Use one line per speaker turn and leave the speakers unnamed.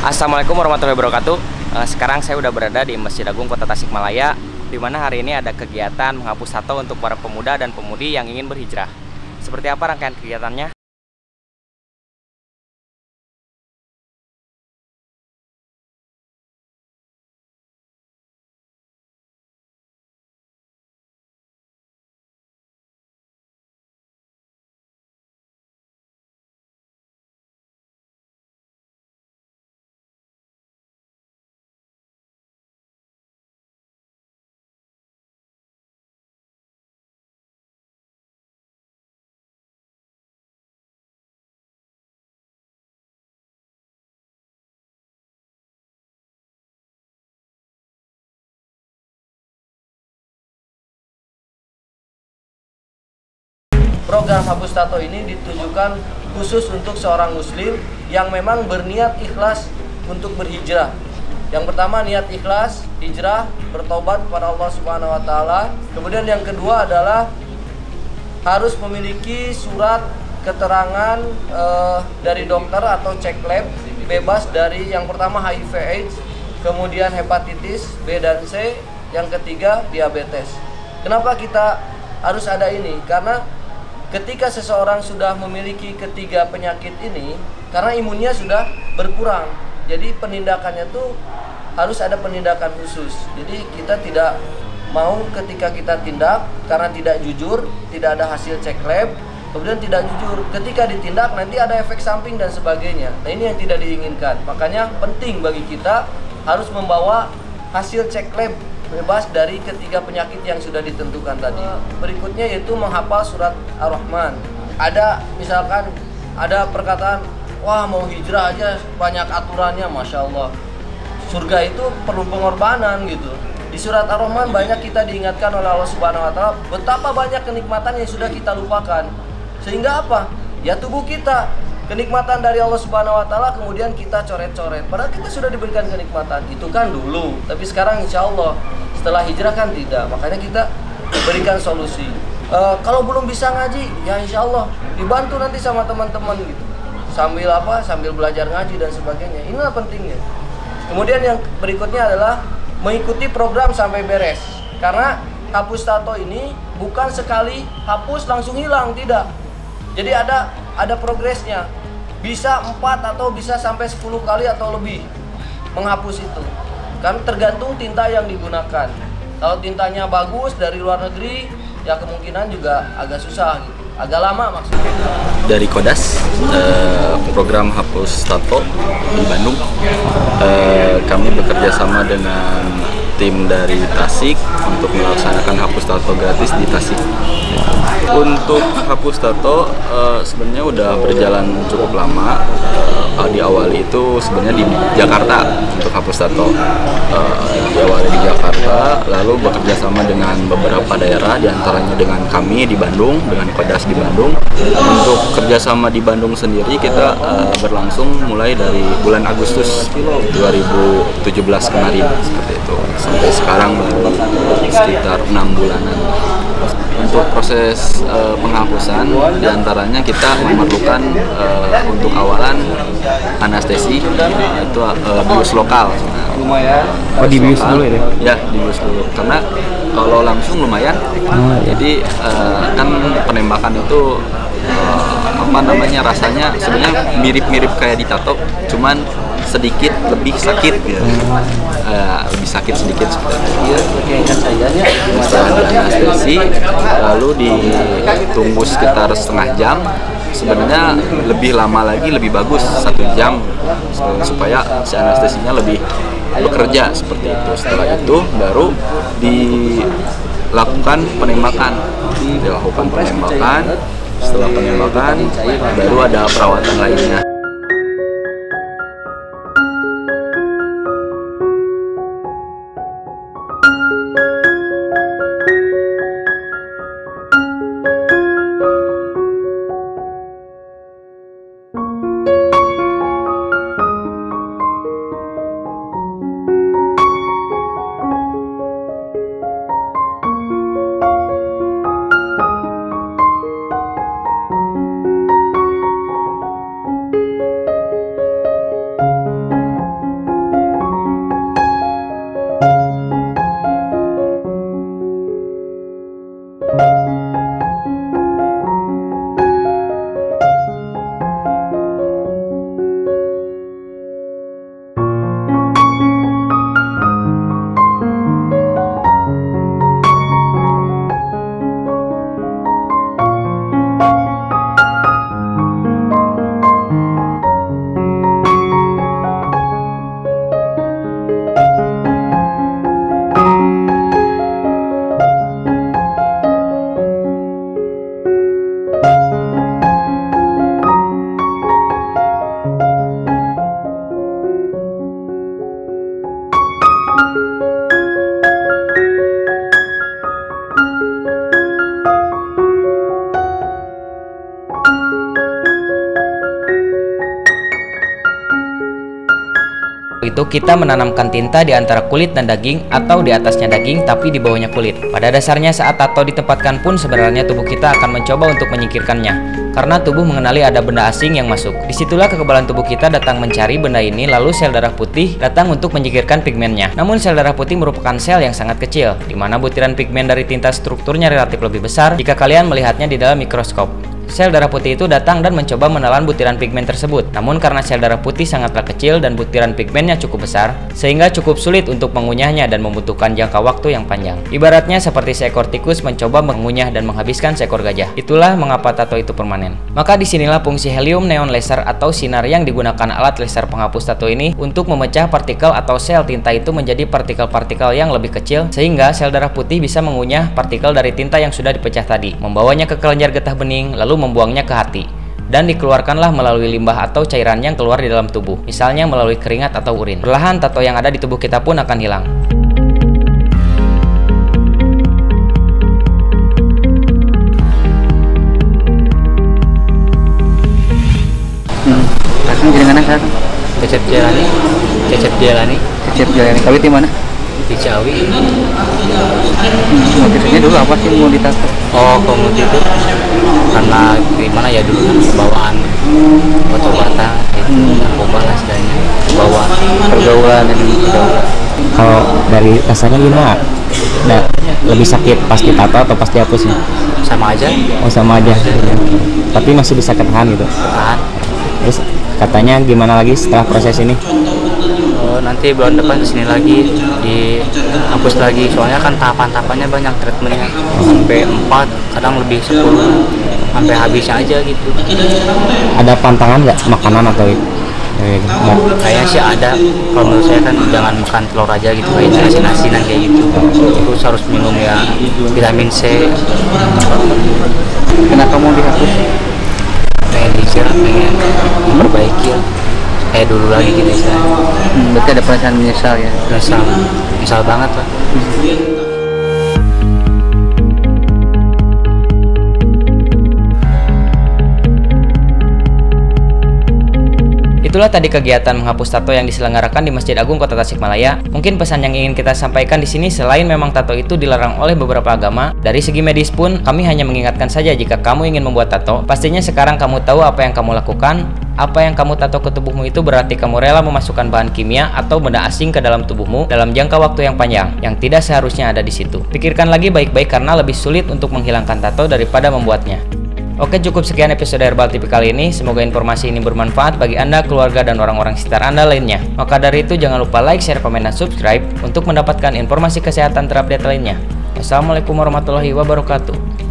Assalamualaikum warahmatullahi wabarakatuh. Sekarang saya udah berada di Masjid Agung Kota Tasikmalaya, di mana hari ini ada kegiatan menghapus tato untuk para pemuda dan pemudi yang ingin berhijrah. Seperti apa rangkaian kegiatannya?
Program hapus tato ini ditujukan khusus untuk seorang muslim yang memang berniat ikhlas untuk berhijrah. Yang pertama, niat ikhlas, hijrah, bertobat kepada Allah Subhanahu wa taala. Kemudian yang kedua adalah harus memiliki surat keterangan dari dokter atau cek lab bebas dari yang pertama HIV AIDS, kemudian hepatitis B dan C, yang ketiga diabetes. Kenapa kita harus ada ini? Karena ketika seseorang sudah memiliki ketiga penyakit ini, karena imunnya sudah berkurang, jadi penindakannya tuh harus ada penindakan khusus. Jadi kita tidak mau ketika kita tindak karena tidak jujur, tidak ada hasil cek lab, kemudian tidak jujur, ketika ditindak nanti ada efek samping dan sebagainya. Nah, ini yang tidak diinginkan. Makanya penting bagi kita harus membawa hasil cek lab bebas dari ketiga penyakit yang sudah ditentukan tadi. Berikutnya yaitu menghafal surat Ar-Rahman. Ada misalkan ada perkataan, wah mau hijrah aja banyak aturannya, Masya Allah. Surga itu perlu pengorbanan gitu. Di surat Ar-Rahman banyak kita diingatkan oleh Allah Subhanahu wa taala betapa banyak kenikmatan yang sudah kita lupakan. Sehingga apa? Ya tubuh kita, kenikmatan dari Allah Subhanahu wa taala kemudian kita coret-coret. Padahal kita sudah diberikan kenikmatan. Itu kan dulu, tapi sekarang insya Allah setelah hijrah kan tidak. Makanya kita berikan solusi. Kalau belum bisa ngaji, ya insya Allah dibantu nanti sama teman-teman gitu. Sambil apa? Sambil belajar ngaji dan sebagainya. Inilah pentingnya. Kemudian yang berikutnya adalah mengikuti program sampai beres. Karena hapus tato ini bukan sekali hapus langsung hilang, tidak. Jadi ada progresnya. Bisa 4 atau bisa sampai 10 kali atau lebih menghapus itu. Kan tergantung tinta yang digunakan. Kalau tintanya bagus dari luar negeri, ya kemungkinan juga agak susah gitu. Agak lama maksudnya.
Dari Kodas, program hapus tato di Bandung, kami bekerja sama dengan tim dari Tasik untuk melaksanakan hapus tato gratis di Tasik. Untuk hapus tato sebenarnya udah berjalan cukup lama. Diawali itu sebenarnya di Jakarta untuk hapus tato. Diawali di Jakarta, lalu bekerja sama dengan beberapa daerah, diantaranya dengan kami di Bandung, dengan Kodas di Bandung. Untuk kerjasama di Bandung sendiri kita berlangsung mulai dari bulan Agustus 2017 kemarin, seperti itu. Sampai sekarang baru sekitar 6 bulanan. Untuk proses penghapusan, diantaranya kita memerlukan untuk awalan anestesi, itu bius lokal.
Lumayan.
Oh, dibius dulu ya?
Ya, dibius dulu. Karena kalau langsung lumayan. Jadi kan penembakan itu apa namanya, rasanya sebenarnya mirip-mirip kayak ditato, cuman sedikit lebih sakit gitu. Lebih sakit sedikit seperti itu. Setelah dianestesi, lalu ditunggu sekitar setengah jam. Sebenarnya lebih lama lagi lebih bagus, 1 jam, supaya si anestesinya lebih bekerja seperti itu. Setelah itu baru dilakukan penembakan. Setelah penembakan baru ada perawatan lainnya.
yaitu kita menanamkan tinta di antara kulit dan daging atau di atasnya daging tapi di bawahnya kulit. Pada dasarnya saat tato ditempatkan pun sebenarnya tubuh kita akan mencoba untuk menyingkirkannya karena tubuh mengenali ada benda asing yang masuk. Disitulah kekebalan tubuh kita datang mencari benda ini, lalu sel darah putih datang untuk menyingkirkan pigmennya. Namun sel darah putih merupakan sel yang sangat kecil, di mana butiran pigmen dari tinta strukturnya relatif lebih besar jika kalian melihatnya di dalam mikroskop. Sel darah putih itu datang dan mencoba menelan butiran pigmen tersebut. Namun karena sel darah putih sangatlah kecil dan butiran pigmennya cukup besar, sehingga cukup sulit untuk mengunyahnya dan membutuhkan jangka waktu yang panjang. Ibaratnya seperti seekor tikus mencoba mengunyah dan menghabiskan seekor gajah. Itulah mengapa tato itu permanen. Maka disinilah fungsi helium neon laser atau sinar yang digunakan alat laser penghapus tato ini untuk memecah partikel atau sel tinta itu menjadi partikel-partikel yang lebih kecil, sehingga sel darah putih bisa mengunyah partikel dari tinta yang sudah dipecah tadi, membawanya ke kelenjar getah bening, lalu membuangnya ke hati, dan dikeluarkanlah melalui limbah atau cairan yang keluar di dalam tubuh, misalnya melalui keringat atau urin. Perlahan tato yang ada di tubuh kita pun akan hilang.
Langsung jadi mana kan?
Cecep Jalani.
Kawin di mana?
Di Ciawi.
Motifnya dulu apa sih mau ditato?
Oh, komunitas itu karena gimana ya dulu bawaan obat-obatan itu narkoba lah istilahnya, bawaan
Pergaulan ini.
Kalau dari rasanya gimana? Lebih sakit pas ditato atau pas dihapusnya?
sama aja.
Oh sama aja. Tapi masih bisa ketahan gitu.
Tahan.
Terus katanya gimana lagi setelah proses ini?
Nanti bulan depan kesini lagi dihapus lagi, soalnya kan tahapan-tahapannya banyak, treatmentnya sampai 4, kadang lebih 10 sampai habisnya aja gitu.
Ada pantangan nggak makanan atau
Kayaknya sih ada. Kalau menurut saya kan jangan makan telur aja gitu, kayak asin-asinan kayak gitu. Terus harus minum ya vitamin C.
Kenapa mau dihapus?
Pengen dicirah, pengen memperbaiki ya, kayak dulu lagi gitu ya.
Berarti ada perasaan menyesal ya?
Menyesal banget lah. Itulah tadi kegiatan menghapus tato yang diselenggarakan di Masjid Agung Kota Tasikmalaya. Mungkin pesan yang ingin kita sampaikan di sini, selain memang tato itu dilarang oleh beberapa agama, dari segi medis pun kami hanya mengingatkan saja jika kamu ingin membuat tato, pastinya sekarang kamu tahu apa yang kamu lakukan. Apa yang kamu tato ke tubuhmu itu berarti kamu rela memasukkan bahan kimia atau benda asing ke dalam tubuhmu dalam jangka waktu yang panjang, yang tidak seharusnya ada di situ. Pikirkan lagi baik-baik karena lebih sulit untuk menghilangkan tato daripada membuatnya. Oke, cukup sekian episode Herbal TV kali ini. Semoga informasi ini bermanfaat bagi Anda, keluarga, dan orang-orang sekitar Anda lainnya. Maka dari itu jangan lupa like, share, komen, dan subscribe untuk mendapatkan informasi kesehatan terupdate lainnya. Wassalamualaikum warahmatullahi wabarakatuh.